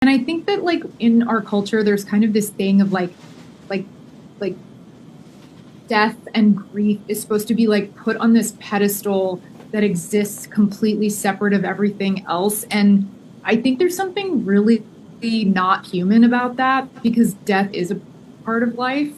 And I think that like in our culture, there's kind of this thing of like, like death and grief is supposed to be like put on this pedestal that exists completely separate of everything else. And I think there's something really not human about that because death is a part of life.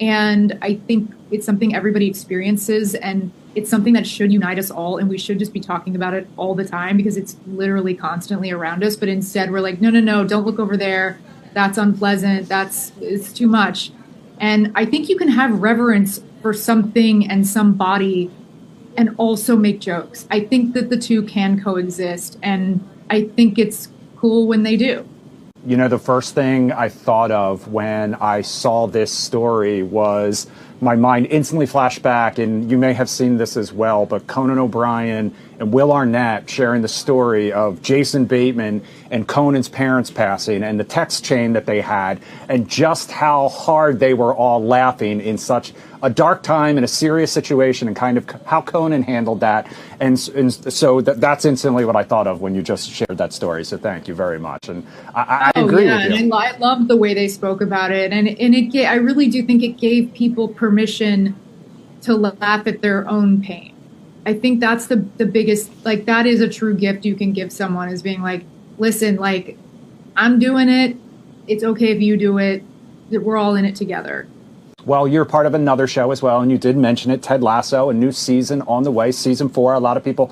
And I think it's something everybody experiences and it's something that should unite us all. And we should just be talking about it all the time because it's literally constantly around us. But instead, we're like, no, no, no, don't look over there. That's unpleasant. It's too much. And I think you can have reverence for something and somebody and also make jokes. I think that the two can coexist. And I think it's cool when they do. You know, the first thing I thought of when I saw this story was my mind instantly flashed back, and you may have seen this as well, but Conan O'Brien and Will Arnett sharing the story of Jason Bateman and Conan's parents passing and the text chain that they had and just how hard they were all laughing in such a dark time in a serious situation and kind of how Conan handled that. And so that's instantly what I thought of when you just shared that story. So thank you very much. And I agree with you. And I love the way they spoke about it. And I really do think it gave people permission to laugh at their own pain. I think that's the biggest, like, that is a true gift you can give someone is being like, listen, like, I'm doing it. It's okay if you do it. We're all in it together. Well, you're part of another show as well, and you did mention it, Ted Lasso, a new season on the way, season 4. A lot of people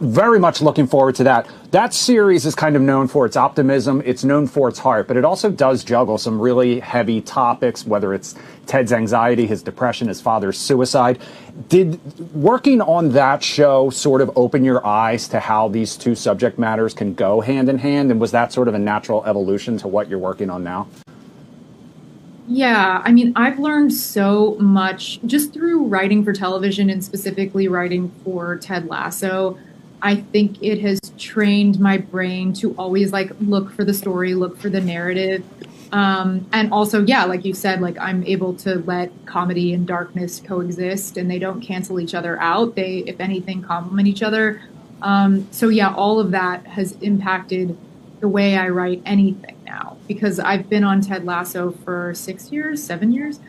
very much looking forward to that. That series is kind of known for its optimism. It's known for its heart, but it also does juggle some really heavy topics, whether it's Ted's anxiety, his depression, his father's suicide. Did working on that show sort of open your eyes to how these two subject matters can go hand in hand? And was that sort of a natural evolution to what you're working on now? Yeah, I mean, I've learned so much just through writing for television and specifically writing for Ted Lasso. I think it has trained my brain to always like look for the story, look for the narrative. And also, yeah, like you said, like I'm able to let comedy and darkness coexist and they don't cancel each other out. They, if anything, complement each other. So yeah, all of that has impacted the way I write anything now because I've been on Ted Lasso for 6 years, 7 years.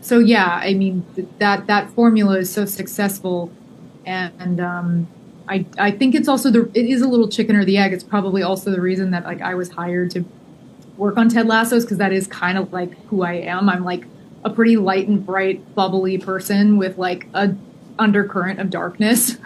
So yeah, I mean, that formula is so successful and I think it's also it is a little chicken or the egg. It's probably also the reason that like I was hired to work on Ted Lasso's because that is kind of like who I am. I'm like a pretty light and bright, bubbly person with like a undercurrent of darkness.